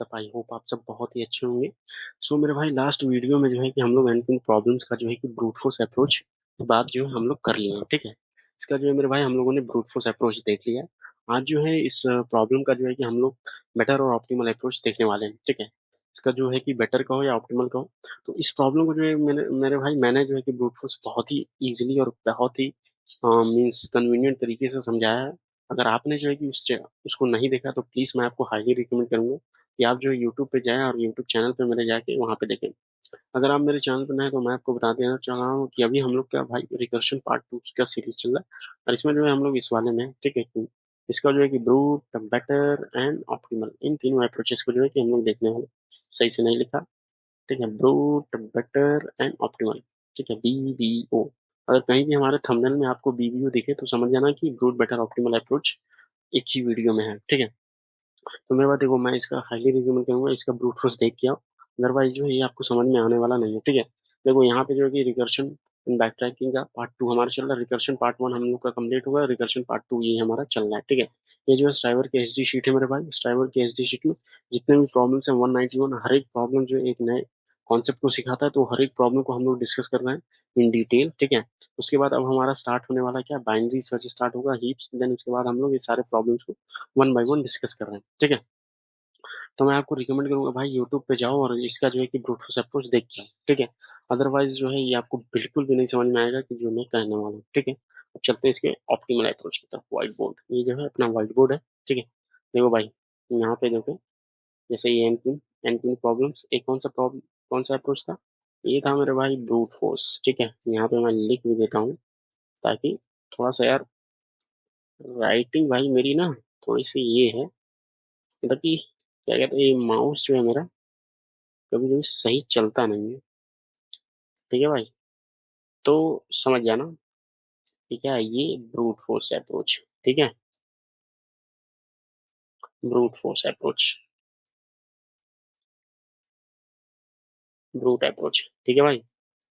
WhatsApp. I hope आप सब बहुत ही अच्छे होंगे। सो मेरे भाई लास्ट वीडियो में जो है कि हम लोग एंड प्रॉब्लम्स का जो है कि ब्रूट फोर्स अप्रोच बात जो है हम लोग कर लिए हैं, ठीक है। इसका जो है मेरे भाई हम लोगों ने ब्रूट फोर्स अप्रोच देख लिया है। आज जो है इस प्रॉब्लम का जो है कि हम लोग बेटर और ऑप्टिमल अप्रोच देखने वाले हैं, ठीक है। इसका जो है कि बेटर का हो या ऑप्टिमल का हो, तो इस प्रॉब्लम को जो है मेरे भाई मैंने जो है कि ब्रूट फोर्स बहुत ही इजीली और बहुत ही मीन्स कन्वीनियंट तरीके से समझाया है। अगर आपने जो है कि उसको नहीं देखा तो प्लीज मैं आपको हाईली रिकमेंड करूंगा कि आप जो है यूट्यूब पे जाएं और यूट्यूब चैनल पे मेरे जाके वहां पे देखें। अगर आप मेरे चैनल पे नए हैं तो मैं आपको बता देना चाह रहा हूँ कि अभी हम लोग का भाई रिकर्शन पार्ट 2 का सीरीज चल रहा है और इसमें जो है हम लोग इस वाले में हैं, ठीक है। कि इसका जो है कि ब्रूट बेटर एंड ऑप्टिमल इन तीनों अप्रोचेस को जो है कि हम लोग देखने वाले। सही से नहीं लिखा, ठीक है। ब्रूट बेटर एंड ऑप्टिमल, ठीक है, BBO। अगर कहीं भी हमारे थंबनेल में आपको BBO दिखे तो समझ जाना कि ब्रूट बेटर ऑप्टिमल अप्रोच एक ही वीडियो में है, ठीक है। तो मेरे बात देखो, मैं इसका हाईली रिकमेंड करूंगा इसका ब्रूट फोर्स देख के आओ। अदरवाइज जो है ये आपको समझ में आने वाला नहीं है, ठीक है। देखो यहाँ पे जो है कि रिकर्शन एंड बैक ट्रैकिंग का पार्ट 2 हमारा चल रहा है। रिकर्शन पार्ट 1 हम लोग का कंप्लीट हुआ है, रिकर्शन पार्ट 2 ये हमारा चल रहा है, ठीक है। ये जो है स्ट्राइवर के एच डी शीट है मेरे भाई। स्ट्राइवर के एच डी शीट में जितने भी प्रॉब्लम्स है 191, हर एक प्रॉब्लम जो है एक नए कॉन्सेप्ट को सिखाता है, तो हर एक प्रॉब्लम को हम लोग डिस्कस कर रहे हैं इन डिटेल, ठीक है। उसके बाद अब हमारा स्टार्ट होने वाला क्या, बाइनरी सर्च स्टार्ट होगा, हीप्स। देन उसके बाद हम लोग ये सारे प्रॉब्लम्स को वन बाय वन डिस्कस कर रहे हैं, ठीक है। तो मैं आपको रिकमेंड करूंगा भाई यूट्यूब पे जाओ और इसका जो है कि ब्रूट फोर्स अप्रोच देख के आओ, ठीक है। अदरवाइज जो है ये आपको बिल्कुल भी नहीं समझ में आएगा कि जो मैं कहने वाला हूँ, ठीक है। अब चलते हैं इसके ऑप्टिमल अप्रोच की तरफ। व्हाइट बोर्ड, ये जो है अपना व्हाइट बोर्ड है, ठीक है। देखो भाई, यहाँ पे देखो, जैसे ये एनपिन प्रॉब्लम्स, एक कौन सा अप्रोच था, ये था मेरे भाई ब्रूट फोर्स, ठीक है। यहाँ पे मैं लिख भी देता हूँ ताकि थोड़ा सा यार राइटिंग भाई मेरी ना थोड़ी सी ये है, मतलब कि क्या कहते हैं, ये माउस जो है मेरा कभी कभी सही चलता नहीं है, ठीक है भाई। तो समझ जाना, ठीक है, ये ब्रूट फोर्स अप्रोच, ठीक है। Brute force approach, brute approach, ठीक है भाई।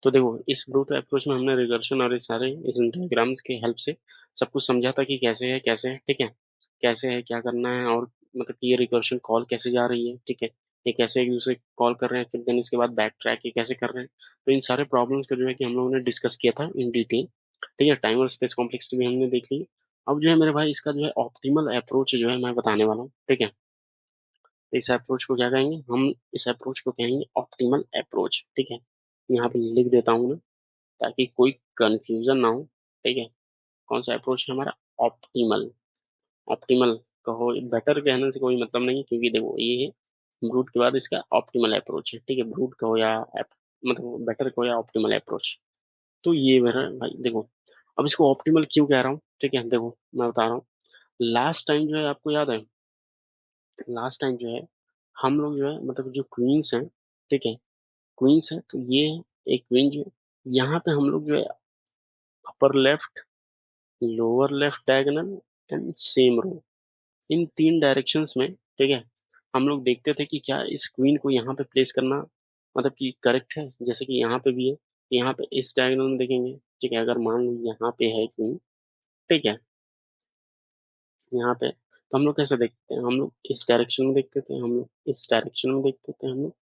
तो देखो इस ब्रूट अप्रोच में हमने रिकर्शन और इस डायग्राम्स के हेल्प से सब कुछ समझा था कि कैसे है, ठीक है। कैसे है, क्या करना है, और मतलब कि ये रिकर्शन कॉल कैसे जा रही है, ठीक है। ये कैसे एक दूसरे को कॉल कर रहे हैं, फिर देन इसके बाद बैक ट्रैक ये कैसे कर रहे हैं। तो इन सारे प्रॉब्लम्स को जो है कि हम लोगों ने डिस्कस किया था इन डिटेल, ठीक है। टाइम और स्पेस कॉम्प्लेक्सिटी भी हमने देख ली। अब जो है मेरे भाई इसका जो है ऑप्टिमल अप्रोच जो है मैं बताने वाला हूँ, ठीक है। तो इस अप्रोच को क्या कहेंगे हम, इस अप्रोच को कहेंगे ऑप्टिमल अप्रोच, ठीक है। यहाँ पे लिख देता हूँ मैं ताकि कोई कंफ्यूजन ना हो, ठीक है। कौन सा अप्रोच है हमारा, ऑप्टिमल। ऑप्टिमल कहो, बेटर कहने से कोई मतलब नहीं, क्योंकि देखो ये है ब्रूट के बाद इसका ऑप्टिमल अप्रोच है, ठीक है। ब्रूट कहो या मतलब बेटर कहो या ऑप्टिमल अप्रोच, तो ये मेरा भाई देखो। अब इसको ऑप्टिमल क्यों कह रहा हूँ, ठीक है। देखो मैं बता रहा हूँ, लास्ट टाइम जो है आपको याद है, लास्ट टाइम जो है हम लोग जो है मतलब जो क्वींस हैं, ठीक है, क्वींस है, तो ये एक क्वीन जो है, यहाँ पे हम लोग जो है upper left, lower left diagonal and same row, इन तीन डायरेक्शंस में, ठीक है, हम लोग देखते थे कि क्या इस क्वीन को यहाँ पे प्लेस करना मतलब कि करेक्ट है। जैसे कि यहाँ पे भी है, यहाँ पे इस डायगोनल में देखेंगे, ठीक है। अगर मान लो यहाँ पे है क्वीन, ठीक है, यहाँ पे, तो हम लोग कैसे देखते हैं, हम लोग इस डायरेक्शन में देखते थे, हम लोग इस डायरेक्शन में देखते थे, हम लोग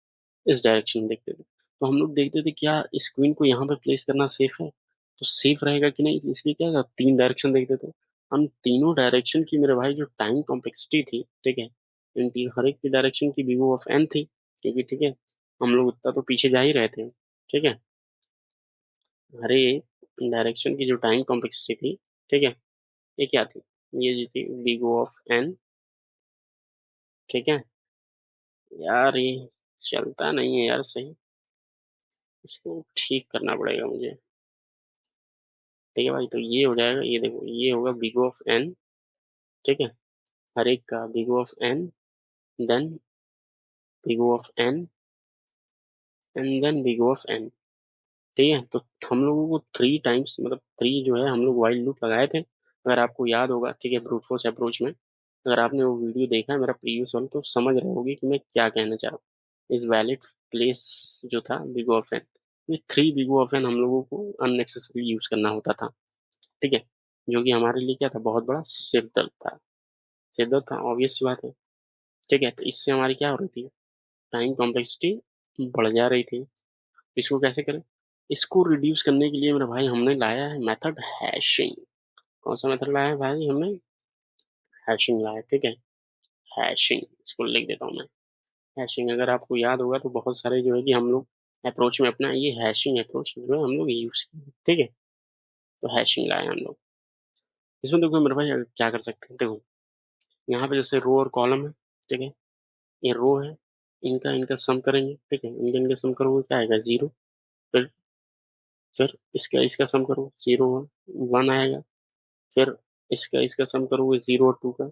इस डायरेक्शन में देखते थे। तो हम लोग देखते थे क्या इस क्वीन को यहाँ पे प्लेस करना सेफ है, तो सेफ रहेगा कि नहीं, इसलिए क्या था, तीन डायरेक्शन देखते थे। हम तीनों डायरेक्शन की मेरे भाई जो टाइम कॉम्प्लेक्सिटी थी, ठीक है, इनकी हर एक की डायरेक्शन की O ऑफ n थी, क्योंकि ठीक है हम लोग उतना तो पीछे जा ही रहे थे, ठीक है। हर एक डायरेक्शन की जो टाइम कॉम्प्लेक्सिटी थी, ठीक है, ये क्या थी, ये जो थी O ऑफ n, ठीक है। यार ये चलता नहीं है यार सही, इसको ठीक करना पड़ेगा मुझे, ठीक है भाई। तो ये हो जाएगा, ये देखो ये होगा O ऑफ n, ठीक है, हर एक का O of n, then O of n and then O of n, ठीक है। तो हम लोगों को थ्री टाइम्स मतलब थ्री जो है हम लोग वाइल लूप लगाए थे, अगर आपको याद होगा, ठीक है। ब्रूट फोर्स अप्रोच में अगर आपने वो वीडियो देखा है मेरा प्रीवियस वन, तो समझ रहे होगे कि मैं क्या कहना चाह रहा हूँ। इस वैलिड प्लेस जो था O ऑफ n, ये थ्री O ऑफ n हम लोगों को अननेसेसरी यूज करना होता था, ठीक है। जो कि हमारे लिए क्या था, बहुत बड़ा सिर दर्द था, सिर दर्द था, ऑब्वियस सी बात है, ठीक है। तो इससे हमारी क्या हो रही थी, टाइम कॉम्प्लेक्सिटी बढ़ जा रही थी। इसको कैसे करें? इसको रिड्यूस करने के लिए मेरे भाई हमने लाया है मेथड हैशिंग। कौन सा मेथड लाया है भाई हमने? हैशिंग लाया है, ठीक है। हैशिंग इसको लिख देता हूँ मैं। हैशिंग अगर आपको याद होगा तो बहुत सारे जो है कि हम लोग अप्रोच में अपना ये हैशिंग अप्रोच जो है हम लोग यूज किए, ठीक है। तो हैशिंग लाए हम लोग। इसमें देखो मेरे भाई क्या कर सकते हैं, देखो यहाँ पे जैसे रो और कॉलम है, ठीक है। ये रो है, इनका इनका सम करेंगे, ठीक है। इनका इनका सम करोगे क्या आएगा? जीरो। फिर फिर इसका इसका सम करो, जीरो वन, वन आएगा। फिर इसका इसका सम करोगे, जीरो और टू का,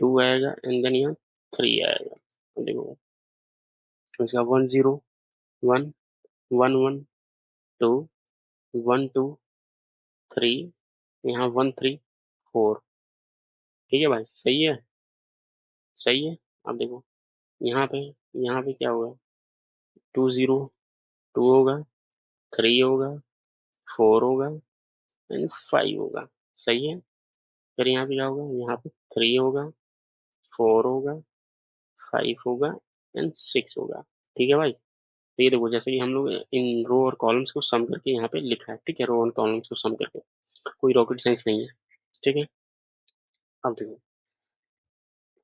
टू आएगा। एंड देन यहाँ थ्री आएगा। अब देखो इसका one zero, one, one one, two, one two, three, यहाँ वन थ्री, फोर। ठीक है भाई, सही है, सही है। अब देखो यहाँ पे क्या होगा? टू जीरो, टू होगा, थ्री होगा, फोर होगा, एंड फाइव होगा। सही है। फिर यहाँ पे क्या होगा? यहाँ पे थ्री होगा, फोर होगा, फाइव होगा, एंड सिक्स होगा। ठीक है भाई। तो ये देखो जैसे कि हम लोग इन रो और कॉलम्स को सम करके यहाँ पे लिखा है, ठीक है। रो और कॉलम्स को सम करके, कोई रॉकेट साइंस नहीं है, ठीक है। अब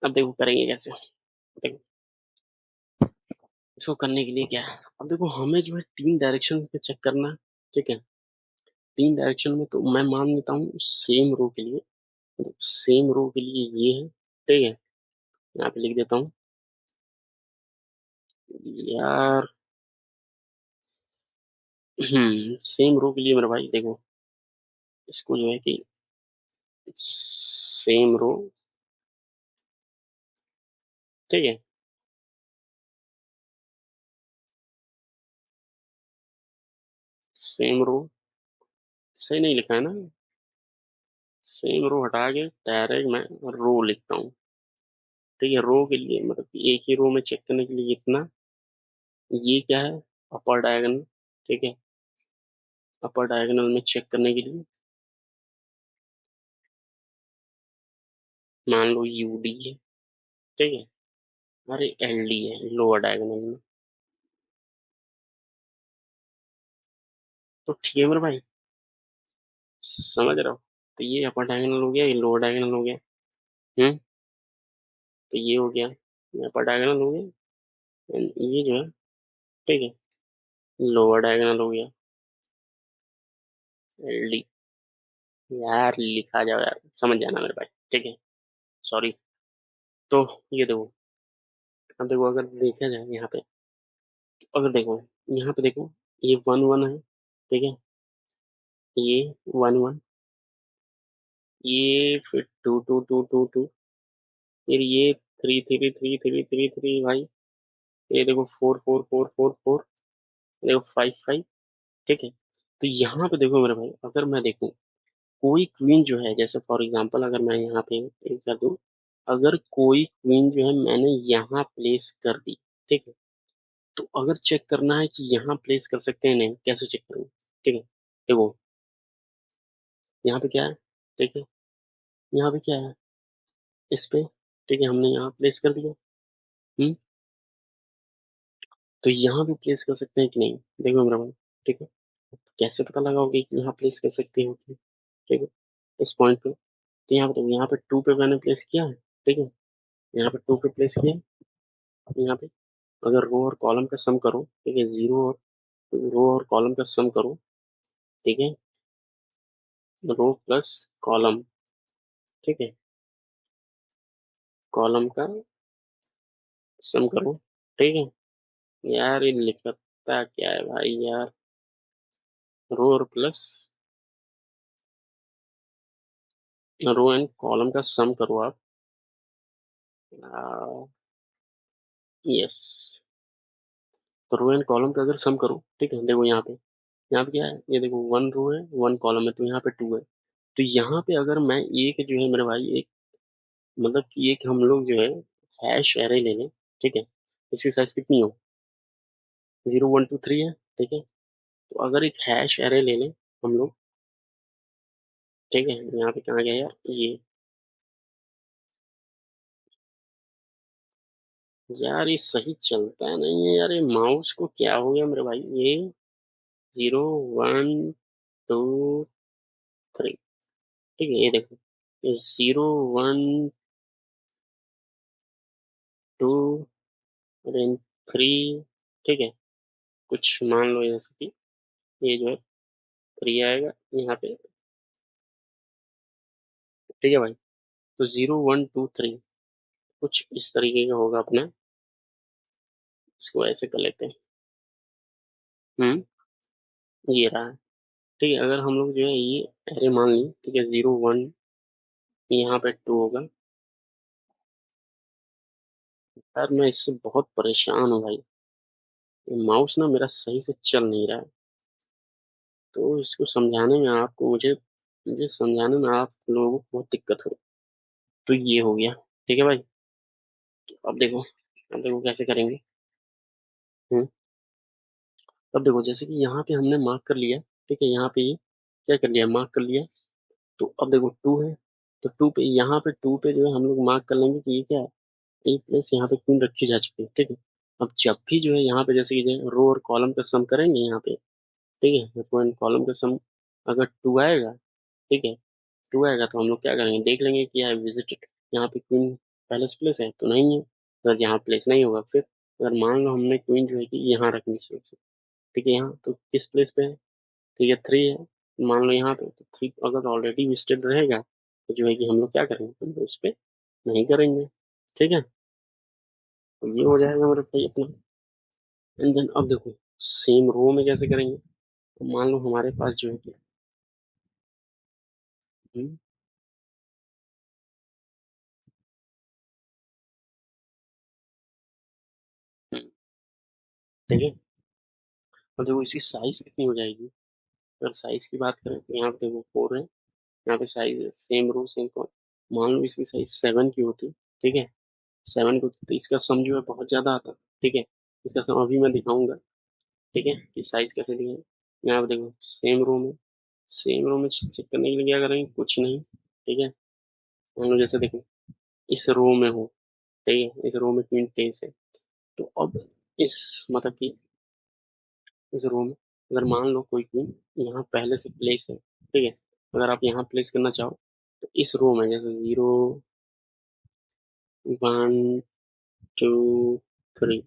देखो करेंगे कैसे। देखो इसको करने के लिए क्या है, अब देखो हमें जो है तीन डायरेक्शन पे चेक करना है, ठीक है। तीन डायरेक्शन में तो मैं मान लेता हूँ सेम रो के लिए, सेम रो के लिए ये है, ठीक है। यहाँ पे लिख देता हूँ यार। सेम रो के लिए मेरे भाई देखो, इसको जो है कि सेम रो, ठीक है। सेम रो, सही नहीं लिखा है ना? सेम रो हटा के डायरेक्ट मैं रो लिखता हूँ, ठीक है। रो के लिए मतलब कि एक ही रो में चेक करने के लिए इतना, ये क्या है? अपर डायगोनल, ठीक है। अपर डायगोनल में चेक करने के लिए मान लो यूडी है, ठीक है। अरे एलडी है लोअर डायगोनल में। तो ठीक है मेरे भाई, समझ रहा हो? तो ये अपर डायगोनल हो गया, ये लोअर डायगोनल हो गया। हम्म। तो ये हो गया, ये अपर डायगोनल हो गया, and ये जो है, ठीक है, लोअर डायगोनल हो गया, एलडी। यार लिखा जाओ यार, समझ जाना मेरे भाई, ठीक है। सॉरी। तो ये देखो, अब देखो अगर देखा जाए यहाँ पे, अगर देखो यहाँ पे देखो, ये वन वन है, ठीक है। ये वन वन, ये फिर two two two two two, फिर ये three three three three three three भाई। ये देखो four four four four four, देखो फाइव फाइव, ठीक है। तो यहाँ पे देखो मेरे भाई, अगर मैं देखूं कोई क्वीन जो है, जैसे फॉर एग्जांपल अगर मैं यहाँ पे एक कर दूं, अगर कोई क्वीन जो है मैंने यहाँ प्लेस कर दी, ठीक है। तो अगर चेक करना है कि यहाँ प्लेस कर सकते हैं नहीं, कैसे चेक करूँ? ठीक है, देखो यहाँ पे क्या है, ठीक है। यहाँ पे क्या है, इस पे, ठीक है, हमने यहाँ प्लेस कर दिया। हम्म। तो यहाँ भी प्लेस कर सकते हैं कि नहीं, देखो मेरा भाई, ठीक है। कैसे पता लगाओगे कि यहाँ प्लेस कर सकते हो कि, ठीक है, इस पॉइंट पे। तो यहाँ पे तो यहाँ पे टू पे मैंने प्लेस किया है, ठीक है। यहाँ पे टू पे प्लेस किया है। यहाँ पे अगर रो और कॉलम का सम करो, ठीक है, जीरो और रो और कॉलम का सम करो, ठीक है। रो प्लस कॉलम, ठीक है, कॉलम का सम करो, ठीक है। यार ये लिखता क्या है भाई यार? रो और प्लस रो एंड कॉलम का सम करो आप। यस। तो रो एंड कॉलम का अगर सम करो, ठीक है, देखो यहाँ पे क्या है, ये देखो वन रो है वन कॉलम है, तो यहाँ पे टू है। तो यहाँ पे अगर मैं एक जो है मेरे भाई, एक मतलब कि एक हम लोग जो है हैश एरे ले लें, ठीक है। इसकी साइज कितनी हो? जीरो वन टू थ्री है, ठीक है। तो अगर एक हैश एरे ले लें हम लोग, ठीक है। यहाँ पे कहाँ गया यार ये? यार ये सही चलता है नहीं है यार, ये माउस को क्या हो गया मेरे भाई, ये 0 1 2 3, ठीक है, ये देखो, ये 0 1 2 3, ठीक है, कुछ मान लो जैसे कि ये जो है 3 आएगा यहाँ पे, ठीक है भाई। तो 0 1 2 3 कुछ इस तरीके का होगा अपना, इसको ऐसे कर लेते हैं। हम्म, ये रहा, ठीक है। अगर हम लोग जो है ये अरे मान ली, ठीक है, 0 1, यहाँ पे 2 होगा। यार मैं इससे बहुत परेशान हूँ भाई, माउस ना मेरा सही से चल नहीं रहा है। तो इसको समझाने में आपको मुझे मुझे समझाने में आप लोगों को बहुत दिक्कत हो। तो ये हो गया, ठीक है भाई। अब देखो कैसे करेंगे। हम्म, अब देखो जैसे कि यहाँ पे हमने मार्क कर लिया, ठीक है, यहाँ पे ये क्या कर लिया, मार्क कर लिया। तो अब देखो 2 है, तो 2 पे, यहाँ पे 2 पे जो है हम लोग मार्क कर लेंगे कि ये क्या है, एक प्लेस यहाँ पे क्वीन रखी जा चुकी है, ठीक है। अब जब भी जो है यहाँ पे जैसे कि रो और कॉलम का सम करेंगे यहाँ पे, ठीक है, रो एंड कॉलम का सम अगर 2 आएगा, ठीक है, 2 आएगा तो हम लोग क्या करेंगे, देख लेंगे कि है विजिटेड, यहाँ पे क्वीन पैलेस प्लेस है तो नहीं है। अगर यहाँ प्लेस नहीं होगा, फिर अगर मान लो हमने क्वीन जो है कि यहाँ रखनी चाहिए, ठीक है, यहाँ तो किस प्लेस पे है, ठीक है, 3 है, मान लो यहाँ पे, तो 3 अगर ऑलरेडी विजिटेड रहेगा तो जो है कि हम लोग क्या करेंगे, हम लोग उस पे नहीं करेंगे, ठीक है। तो ये हो जाएगा मेरे भाई अपना। एंड देन अब देखो सेम रो में कैसे करेंगे। तो मान लो हमारे पास जो है कि हम्म, हम्म, ठीक है। अब देखो इसकी साइज कितनी हो जाएगी, अगर साइज की बात करें तो यहाँ पे देखो 4 है, यहाँ पे साइज है सेम रो सेम कॉलम, मान लो इसकी साइज 7 की होती, ठीक है, 7 की होती तो इसका सम जो है बहुत ज्यादा आता, ठीक है। इसका सम अभी मैं दिखाऊंगा, ठीक है, कि साइज कैसे दिखाएं। यहाँ पे देखो सेम रो में चेक करने के लिए क्या करेंगे, कुछ नहीं, ठीक है। मान लो जैसे देखो इस रो में हो, ठीक है, इस रो में क्वीन प्लेस है, तो अब इस मतलब कि इस रो में अगर मान लो कोई क्वीन यहाँ पहले से प्लेस है, ठीक है, अगर आप यहाँ प्लेस करना चाहो तो इस रो में जैसे 0 1 2 3,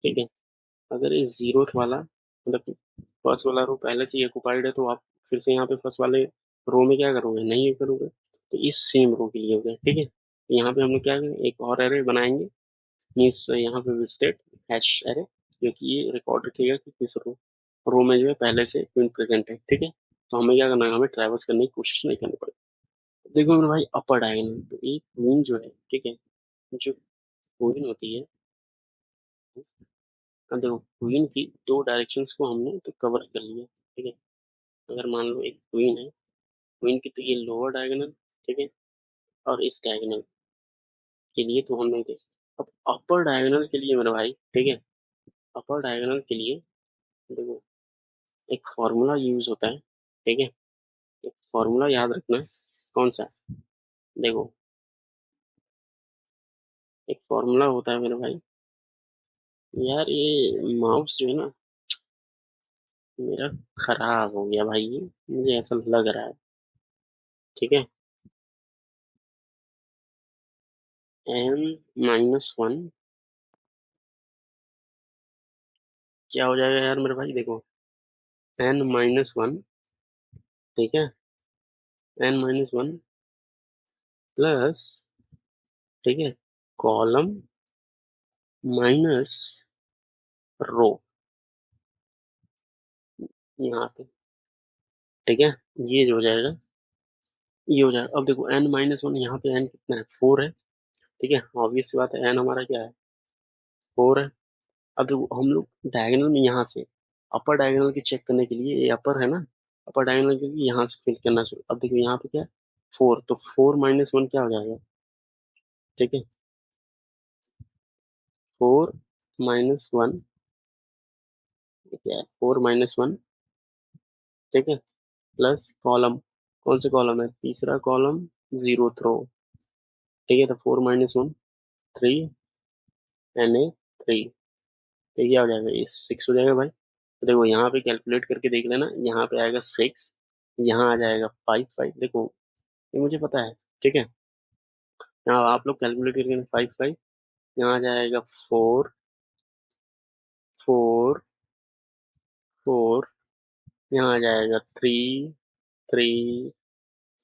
ठीक है। अगर ये जीरोथ वाला मतलब कि फर्स्ट वाला रो पहले से ही ऑक्युपाइड है तो आप फिर से यहाँ पे फर्स्ट वाले रो में क्या करोगे, नहीं करोगे, तो इस सेम रो के लिए हो गया, ठीक है। तो यहाँ पे हम लोग क्या करेंगे, एक और एरे बनाएंगे, मीन्स यहाँ पे विजिटेड हैश एरे, जो कि ये रिकॉर्ड रखेगा कि किस रो में जो है पहले से क्वीन प्रेजेंट है, ठीक है। तो हमें क्या करना है, हमें ट्रैवर्स करने की कोशिश नहीं करनी पड़ेगी। देखो मेरे भाई अपर डायगोनल, तो एक क्वीन जो है, ठीक है, जो क्वीन होती है, अब देखो क्वीन की दो डायरेक्शंस को हमने तो कवर कर लिया, ठीक है। अगर मान लो एक क्वीन है, क्वीन की तो ये लोअर डायगोनल, ठीक है, और इस डायगोनल के लिए तो हम नहीं थे। अब अपर डायगोनल के लिए मेरे भाई, ठीक है, अपर डायगोनल के लिए देखो एक फॉर्मूला यूज होता है, ठीक है, एक फॉर्मूला याद रखना, कौन सा, देखो एक फॉर्मूला होता है मेरे भाई। यार ये माउस जो है ना मेरा खराब हो गया भाई, ये मुझे ऐसा लग रहा है, ठीक है। n-1 क्या हो जाएगा यार मेरे भाई, देखो n-1, ठीक है, n-1 प्लस, ठीक है, कॉलम माइनस रो यहाँ पे, ठीक है, ये जो हो जाएगा, ये हो जाएगा। अब देखो n-1 यहाँ पे n कितना है, 4 है, ठीक है, ऑब्वियस सी बात है n हमारा क्या है, 4 है। अब देखो हम लोग डायगोनल में यहाँ से अपर डायगोनल की चेक करने के लिए, ये अपर है ना, अपर डायगोनल के लिए यहाँ से फिल करना चाहिए। अब देखो यहाँ पे क्या है, 4, तो 4-1 क्या हो जाएगा, ठीक है, 4-1 क्या है, 4-1, ठीक है, प्लस कॉलम, कौन से कॉलम है, तीसरा कॉलम, जीरो थ्रो, ठीक है, तो 4-1 3, Na3, तो ये आ जाएगा, ये 6 हो जाएगा भाई। तो देखो यहाँ पे कैलकुलेट करके देख लेना, यहाँ पे आएगा 6, यहाँ आ जाएगा 5 5, देखो ये मुझे पता है, ठीक है। यहाँ आप लोग कैलकुलेट करके 5 5, यहाँ आ जाएगा 4 4 4, यहाँ आ जाएगा 3 3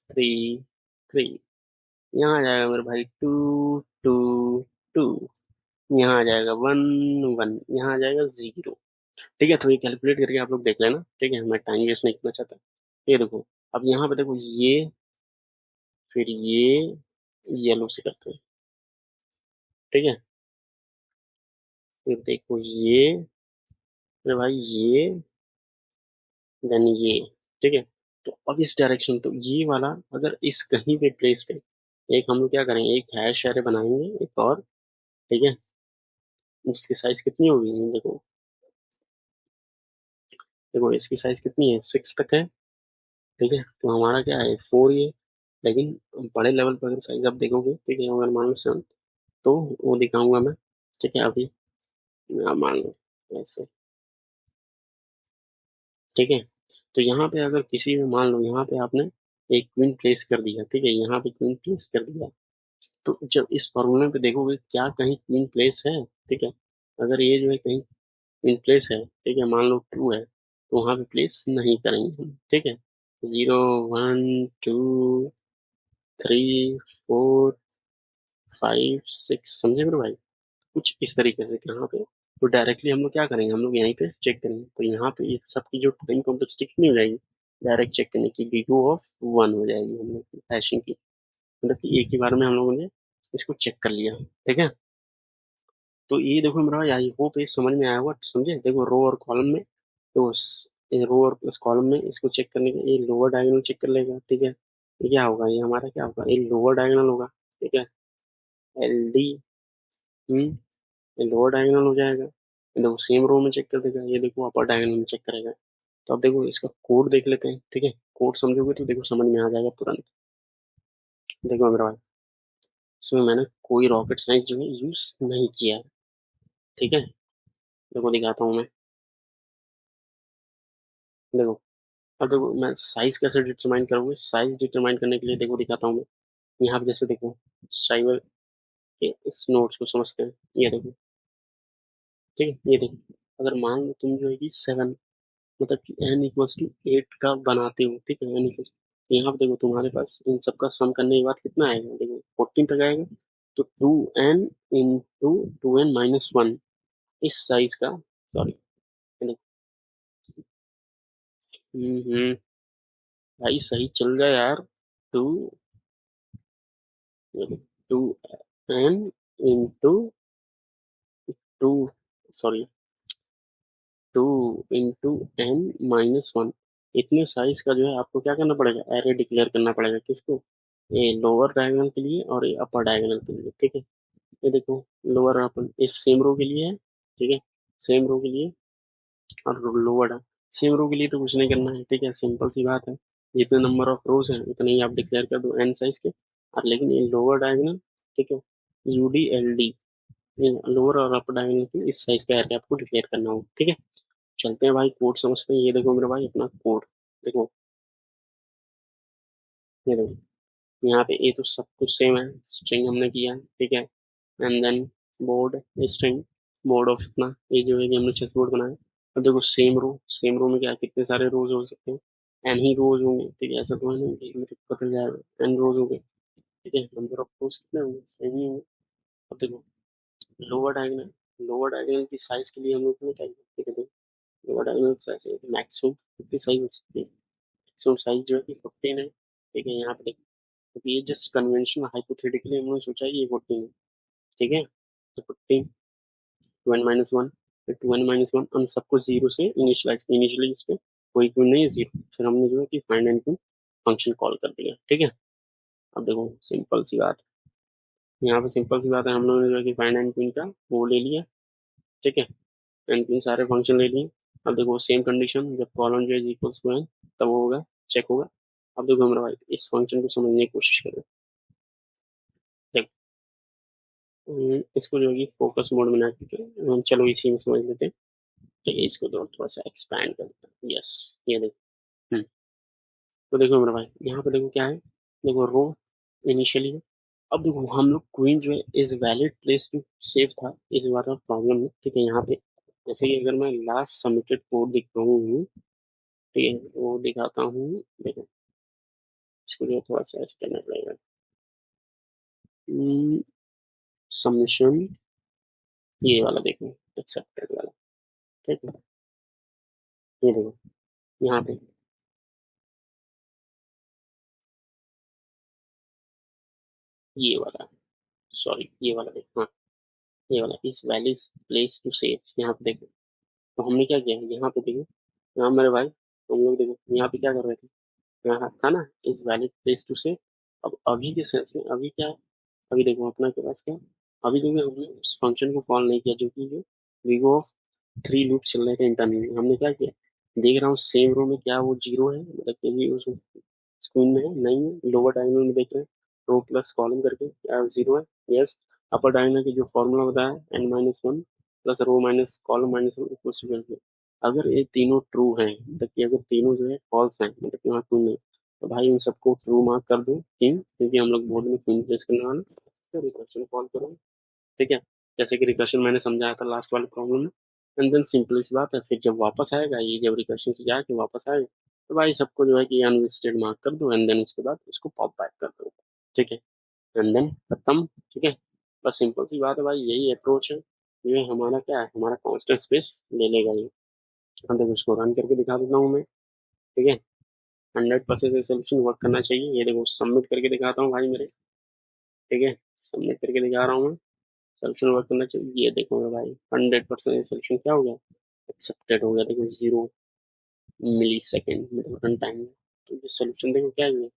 3 3, यहाँ आ जाएगा मेरे भाई 2 2 2, यहाँ आ जाएगा 1 1, यहाँ आ जाएगा 0। ठीक है, तो ये कैलकुलेट करके आप लोग देख लेना, ठीक है, मैं टाइम वेस्ट नहीं करना चाहता। ये देखो, अब यहाँ पे देखो ये, फिर ये येलो से करते हैं, ठीक है, फिर देखो ये, अरे भाई ये, देन ये, ठीक है। तो अब इस डायरेक्शन, तो ये वाला अगर इस कहीं पे प्लेस पे एक हम लोग क्या करेंगे, एक हैश एरे बनाएंगे एक और, ठीक है, इसकी साइज कितनी होगी, देखो देखो इसकी साइज कितनी है, 6 तक है, ठीक है, तो हमारा क्या है 4 ये, लेकिन बड़े लेवल पर अगर साइज आप देखोगे, ठीक है, अगर मान लो 7, तो वो दिखाऊंगा मैं, ठीक है, अभी आप मान लो ऐसे, ठीक है। तो यहाँ पे अगर किसी में मान लो यहाँ पे आपने एक क्वीन प्लेस कर दिया, ठीक है, यहाँ पे क्वीन प्लेस कर दिया, तो जब इस फॉर्मूले पे देखोगे क्या कहीं क्वीन प्लेस है, ठीक है, अगर ये जो है कहीं क्वीन प्लेस है, ठीक है, मान लो 2 है, तो वहां पे प्लेस नहीं करेंगे हम, ठीक है। 0 1 2 3 4 5 6, समझे मेरे भाई, कुछ इस तरीके से यहाँ पे। तो डायरेक्टली हम लोग क्या करेंगे, हम लोग यहीं पे चेक करेंगे, तो यहाँ पे ये सबकी जो टाइम कॉम्प्लेक्सिटी कितनी हो जाएगी, डायरेक्ट चेक करने की गिगो ऑफ 1 हो जाएगी हम लोग की हैशिंग की, मतलब कि एक ही बार में हम लोगों ने इसको चेक कर लिया, ठीक है। तो ये देखो मेरा भाई, आई होप ये समझ में आया होगा, समझे, देखो रो और कॉलम में, तो रो और प्लस कॉलम में इसको चेक करने का, ये लोअर डायगोनल चेक कर लेगा, ठीक है, ये क्या होगा, ये हमारा क्या होगा, ये लोअर डायगोनल होगा, ठीक है, LD, ये लोअर डायगोनल हो जाएगा, ये देखो सेम रो में चेक कर देगा, ये देखो अपर डायगोनल में चेक करेगा। तो अब देखो इसका कोड देख लेते हैं, ठीक है, कोड समझोगे तो देखो समझ में आ जाएगा तुरंत। देखो मेरा भाई, इसमें मैंने कोई रॉकेट साइंस जो है यूज नहीं किया है, ठीक है, देखो दिखाता हूँ मैं, देखो, अब देखो मैं साइज कैसे डिटरमाइन करूंगी, साइज डिटरमाइन करने के लिए देखो दिखाता हूँ मैं, यहाँ पे जैसे देखो साइबर के इस नोट्स को समझते हैं, ये देखो, ठीक है, ये देखो, अगर मान लो तुम जो है कि 7, मतलब कि n = 8 का बनाते हो, ठीक है, n इक्वल, यहाँ पे देखो तुम्हारे पास इन सबका सम करने के बाद कितना आएगा, देखो 14 तक आएगा, तो 2n × 2n - 1 इस साइज का, सॉरी, भाई सही चल जाए यार, 2 2n × 2, (2 × n - 1) इतने साइज का जो है आपको क्या करना पड़ेगा, एरे डिक्लेयर करना पड़ेगा, किसको, ये लोअर डायगोनल के लिए और ये अपर डायगोनल के लिए, ठीक है। ये देखो लोअर अपन इस सेम रो के लिए है, ठीक है, सेम रो के लिए, और लोअर सेम रो के लिए तो कुछ नहीं करना है, ठीक है, सिंपल सी बात है, जितने नंबर ऑफ रोज हैं उतने ही आप डिक्लेयर कर दो एन साइज के, और लेकिन ये लोअर डायगोनल, ठीक है, UDLD, ये लोअर और अपर डायगोनल के इस साइज का एरे आपको डिक्लेयर करना होगा, ठीक है। चलते हैं भाई कोड समझते हैं, ये देखो मेरे भाई अपना कोड, देखो ये देखो, यहाँ पे ये तो सब कुछ सेम है, स्ट्रिंग हमने किया, ठीक है, and then board string, board of इतना, ये जो है कि हमने चेस बोर्ड बनाया। अब देखो सेम रो में क्या कितने सारे रोज हो सकते हैं, एन ही रोज होंगे, ठीक है, ऐसा तो है नहीं कि मेरे को पता जाएगा एन रोज हो गए, ठीक है, नंबर ऑफ रोज कितने होंगे, सेम ही होंगे। अब देखो लोअर डायगोनल की साइज के लिए हम लोग ने क्या किया, ठीक है, देखो लोअर डायगोनल साइज मैक्सिमम कितनी साइज हो सकती है, मैक्सिमम साइज जो है कि 15 है, ठीक है, यहाँ पे देखो, तो ये जस्ट कन्वेंशन हाइपोथेटिकली हम लोग सोचा है ये 14 है, ठीक है, तो 15, 2n - 1, फिर 2n - 1, हम सबको जीरो से इनिशियलाइज, इनिशियली इस पे कोई क्यों नहीं है, जीरो, फिर हमने जो है कि find and Q function call कर दिया, ठीक है। अब देखो सिंपल सी बात, यहाँ पे सिंपल सी बात है, हम लोगों ने जो है कि फाइंड एंड क्यू का वो ले लिया, ठीक है, एंड क्यू सारे फंक्शन ले लिए। अब देखो सेम कंडीशन, जब कॉलन जो है इक्वल्स टू है तब वो होगा, चेक होगा। अब देखो मेरा भाई इस फंक्शन को समझने की कोशिश करो, देखो इसको जो है फोकस मोड में ना करके चलो इसी में समझ लेते हैं। ठीक है, इसको थोड़ा सा एक्सपैंड करते हैं। यस, ये देखो। तो देखो मेरा भाई, यहाँ पे देखो क्या है। देखो रो इनिशियली है। अब देखो हम लोग क्वीन जो है is valid place to save था इस बार प्रॉब्लम में। ठीक है, यहाँ पे जैसे कि अगर मैं लास्ट सबमिटेड कोड दिख रहा हूँ, ठीक है, वो दिखाता हूँ। देखो इसको जो है थोड़ा सा ऐसे करना पड़ेगा। सबमिशन, ये वाला देखो, एक्सेप्टेड वाला। ठीक है, ये देखो यहाँ पे, ये वाला, सॉरी ये वाला देखो, हाँ ये वाला इस वैली प्लेस टू सेव। यहाँ पे देखो, तो हमने क्या किया है, यहाँ पे देखो। यहाँ मेरे भाई तुम लोग देखो, यहाँ पे क्या कर रहे थे, यहाँ था ना इस वैलिड प्लेस टू सेव। अब अभी के सेंस में अभी क्या है, अभी देखो अपना के पास क्या है? अभी देखो हमने उस फंक्शन को कॉल नहीं किया जो कि जो वीगो ऑफ थ्री लूप चल रहे थे इंटरनली। हमने क्या किया, देख रहा हूँ सेम रो में क्या वो जीरो है, मतलब कि भी उस स्क्रीन में है नहीं है। लोअर डायगोनल में देख रहे हैं रो प्लस कॉलम करके क्या जीरो है। यस, अपर डायगोनल की जो फॉर्मूला बताया N minus one plus row minus column minus one equals to zero. अगर ये तीनों ट्रू हैं, मतलब कि अगर तीनों जो है फॉल्स हैं, मतलब कि वहाँ ट्रू नहीं, तो भाई उन सबको ट्रू मार्क कर दो तीन, क्योंकि हम लोग बोर्ड में क्वीन प्लेस करने वाले हैं। तो रिकर्शन कॉल करो। ठीक है, जैसे कि रिकर्शन मैंने समझाया था लास्ट वाले प्रॉब्लम में। एंड देन सिंपल सी बात है, फिर जब वापस आएगा ये, जब रिकर्शन से जाके वापस आएगा, तो भाई सबको जो है कि अनलिस्टेड मार्क कर दो एंड देन उसके बाद उसको पॉप बैक कर दो। ठीक है, एंड देन खत्म। ठीक है, बस सिंपल सी बात है भाई, यही अप्रोच है। ये हमारा क्या है, हमारा कांस्टेंट स्पेस ले लेगा ये। हम देखो इसको रन करके दिखा देता हूँ मैं। ठीक है, 100% सोल्यूशन वर्क करना चाहिए। ये देखो सबमिट करके दिखाता हूँ भाई मेरे। ठीक है, सबमिट करके दिखा रहा हूँ मैं। सोल्यूशन वर्क करना चाहिए, ये देखो मेरे भाई 100% सोल्यूशन क्या हो गया, एक्सेप्टेड हो गया। देखो 0 मिली सेकेंड मतलब रन टाइम में। तो ये सोल्यूशन देखो क्या है ये,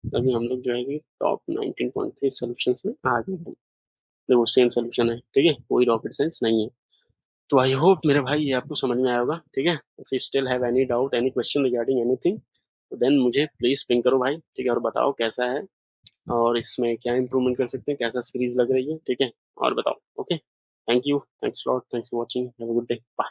अभी हम लोग जो है कि टॉप 19.3 सोल्यूशन में आ गए हैं। देखो सेम सोल्यूशन है। ठीक है, कोई रॉकेट साइंस नहीं है। तो आई होप मेरे भाई ये आपको समझ में आया होगा। ठीक है, if you still have any doubt any question regarding anything, तो देन मुझे प्लीज पिंग करो भाई। ठीक है, और बताओ कैसा है और इसमें क्या इंप्रूवमेंट कर सकते हैं, कैसा सीरीज लग रही है। ठीक है, और बताओ। Okay, thank you, thanks lot, thanks for watching, have a good day, bye.